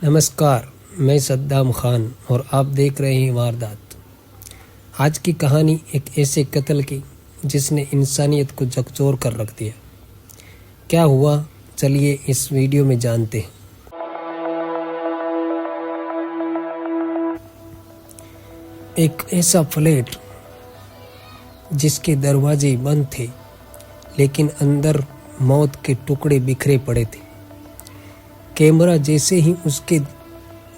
नमस्कार, मैं सद्दाम खान और आप देख रहे हैं वारदात। आज की कहानी एक ऐसे कत्ल की जिसने इंसानियत को झकझोर कर रख दिया। क्या हुआ, चलिए इस वीडियो में जानते हैं। एक ऐसा फ्लैट जिसके दरवाजे बंद थे लेकिन अंदर मौत के टुकड़े बिखरे पड़े थे। कैमरा जैसे ही उसके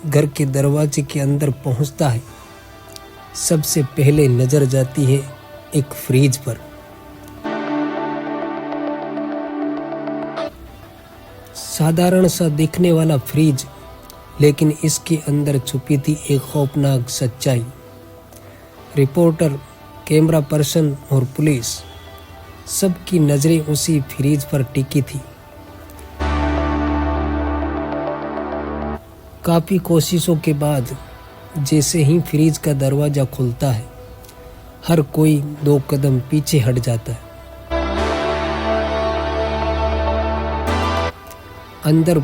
घर के दरवाजे के अंदर पहुंचता है, सबसे पहले नजर जाती है एक फ्रिज पर। साधारण सा दिखने वाला फ्रिज, लेकिन इसके अंदर छुपी थी एक खौफनाक सच्चाई। रिपोर्टर, कैमरा पर्सन और पुलिस, सबकी नजरें उसी फ्रिज पर टिकी थी। काफी कोशिशों के बाद जैसे ही फ्रिज का दरवाजा खुलता है, हर कोई 2 कदम पीछे हट जाता है। अंदर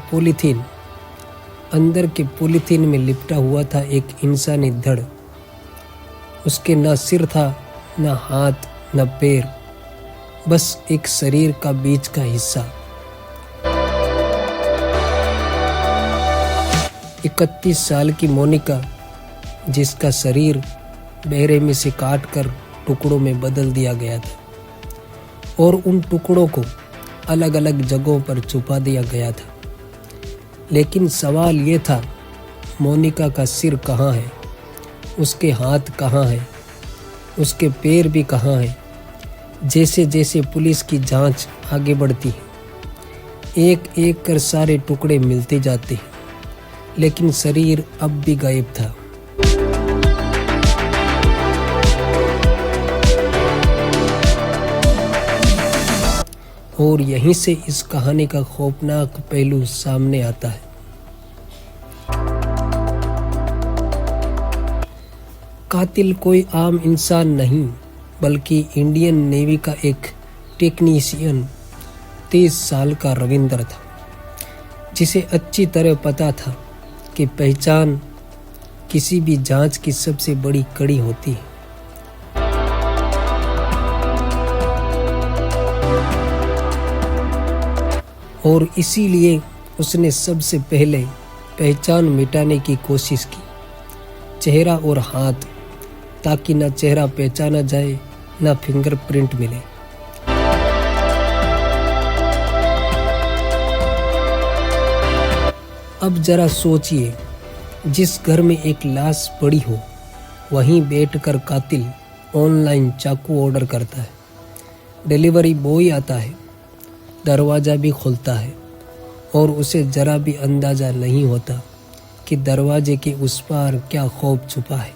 के पॉलीथीन में लिपटा हुआ था एक इंसानी धड़। उसके न सिर था, न हाथ, न पैर, बस एक शरीर का बीच का हिस्सा। 31 साल की मोनिका, जिसका शरीर बेरहमी से काट कर टुकड़ों में बदल दिया गया था और उन टुकड़ों को अलग अलग जगहों पर छुपा दिया गया था। लेकिन सवाल ये था, मोनिका का सिर कहाँ है, उसके हाथ कहाँ है, उसके पैर भी कहाँ है। जैसे जैसे पुलिस की जांच आगे बढ़ती है, एक एक कर सारे टुकड़े मिलते जाते हैं, लेकिन शरीर अब भी गायब था। और यहीं से इस कहानी का खौफनाक पहलू सामने आता है। कातिल कोई आम इंसान नहीं, बल्कि इंडियन नेवी का एक टेक्नीशियन 30 साल का रविंदर था, जिसे अच्छी तरह पता था कि पहचान किसी भी जांच की सबसे बड़ी कड़ी होती है। और इसीलिए उसने सबसे पहले पहचान मिटाने की कोशिश की, चेहरा और हाथ, ताकि न चेहरा पहचाना जाए न फिंगरप्रिंट मिले। अब जरा सोचिए, जिस घर में एक लाश पड़ी हो, वहीं बैठकर कातिल ऑनलाइन चाकू ऑर्डर करता है। डिलीवरी बॉय आता है, दरवाजा भी खुलता है और उसे जरा भी अंदाजा नहीं होता कि दरवाजे के उस पार क्या खौफ छुपा है।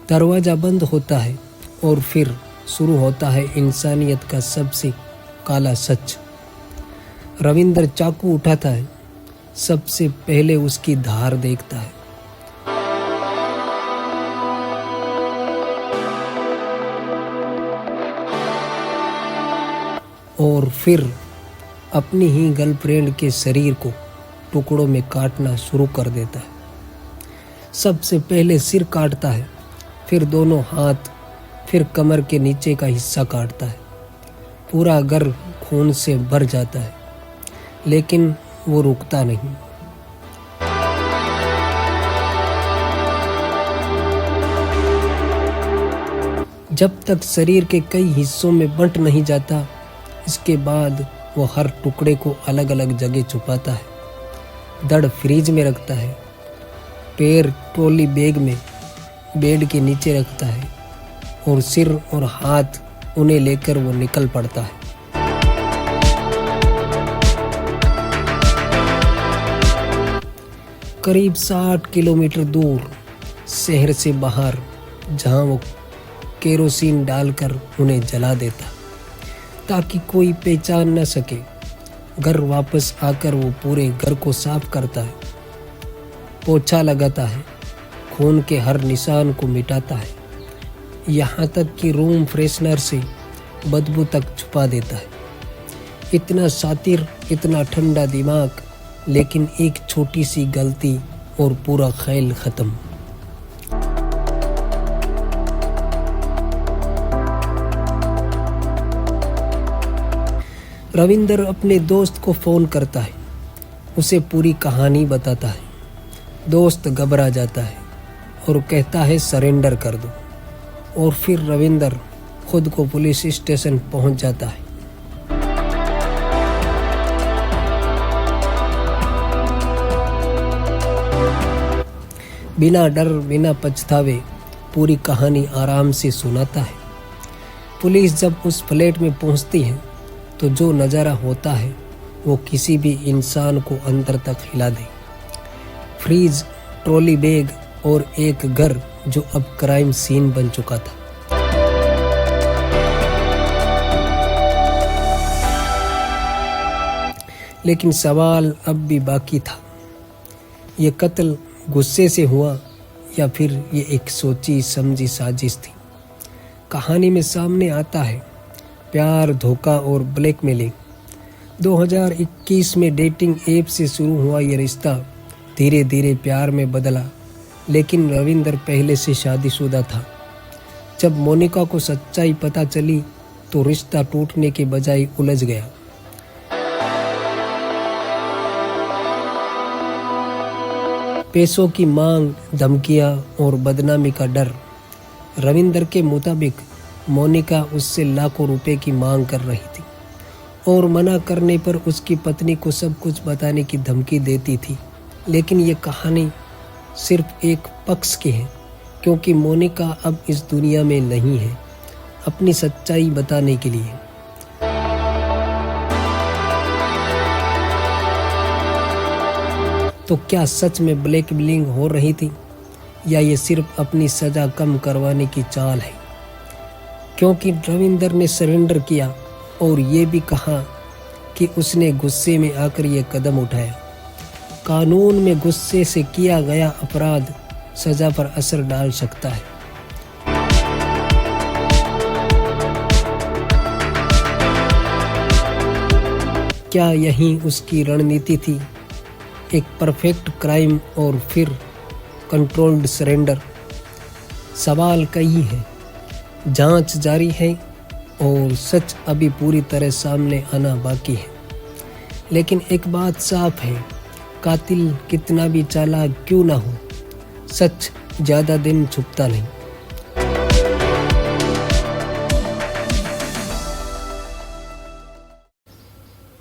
दरवाजा बंद होता है और फिर शुरू होता है इंसानियत का सबसे काला सच। रविंदर चाकू उठाता है, सबसे पहले उसकी धार देखता है। और फिर अपनी ही गर्लफ्रेंड के शरीर को टुकड़ों में काटना शुरू कर देता है। सबसे पहले सिर काटता है, फिर दोनों हाथ, फिर कमर के नीचे का हिस्सा काटता है। पूरा घर खून से भर जाता है, लेकिन वो रुकता नहीं। जब तक शरीर के कई हिस्सों में बंट नहीं जाता, इसके बाद वो हर टुकड़े को अलग अलग जगह छुपाता है। धड़ फ्रिज में रखता है, पैर ट्रॉली बैग में बेड के नीचे रखता है और सिर और हाथ उन्हें लेकर वो निकल पड़ता है। करीब 60 किलोमीटर दूर शहर से बाहर, जहां वो केरोसिन डालकर उन्हें जला देता ताकि कोई पहचान न सके। घर वापस आकर वो पूरे घर को साफ करता है, पोछा लगाता है, खून के हर निशान को मिटाता है, यहाँ तक कि रूम फ्रेशनर से बदबू तक छुपा देता है। इतना शातिर, इतना ठंडा दिमाग, लेकिन एक छोटी सी गलती और पूरा खेल खत्म। रविंदर अपने दोस्त को फ़ोन करता है, उसे पूरी कहानी बताता है। दोस्त घबरा जाता है और कहता है सरेंडर कर दो, और फिर रविंदर खुद को पुलिस स्टेशन पहुंच जाता है। बिना डर, बिना पछतावे पूरी कहानी आराम से सुनाता है। पुलिस जब उस फ्लैट में पहुंचती है तो जो नज़ारा होता है वो किसी भी इंसान को अंदर तक हिला दे। फ्रीज, ट्रॉली बैग और एक घर जो अब क्राइम सीन बन चुका था। लेकिन सवाल अब भी बाकी था, ये कत्ल गुस्से से हुआ या फिर ये एक सोची समझी साजिश थी। कहानी में सामने आता है प्यार, धोखा और ब्लैकमेलिंग। 2021 में डेटिंग ऐप से शुरू हुआ ये रिश्ता धीरे धीरे प्यार में बदला, लेकिन रविंदर पहले से शादीशुदा था। जब मोनिका को सच्चाई पता चली तो रिश्ता टूटने के बजाय उलझ गया। पैसों की मांग, धमकियां और बदनामी का डर। रविंदर के मुताबिक मोनिका उससे लाखों रुपए की मांग कर रही थी और मना करने पर उसकी पत्नी को सब कुछ बताने की धमकी देती थी। लेकिन ये कहानी सिर्फ एक पक्ष की है, क्योंकि मोनिका अब इस दुनिया में नहीं है अपनी सच्चाई बताने के लिए। तो क्या सच में ब्लैकमेलिंग हो रही थी या ये सिर्फ अपनी सजा कम करवाने की चाल है? क्योंकि रविंदर ने सरेंडर किया और ये भी कहा कि उसने गुस्से में आकर ये कदम उठाया। कानून में गुस्से से किया गया अपराध सजा पर असर डाल सकता है। क्या यही उसकी रणनीति थी? एक परफेक्ट क्राइम और फिर कंट्रोल्ड सरेंडर? सवाल कई है, जांच जारी है और सच अभी पूरी तरह सामने आना बाकी है। लेकिन एक बात साफ है, कातिल कितना भी चालाक क्यों ना हो, सच ज़्यादा दिन छुपता नहीं।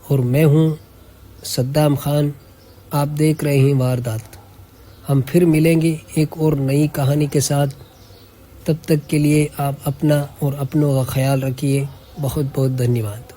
और मैं हूँ सद्दाम खान, आप देख रहे हैं वारदात। हम फिर मिलेंगे एक और नई कहानी के साथ। तब तक के लिए आप अपना और अपनों का ख्याल रखिए। बहुत बहुत धन्यवाद।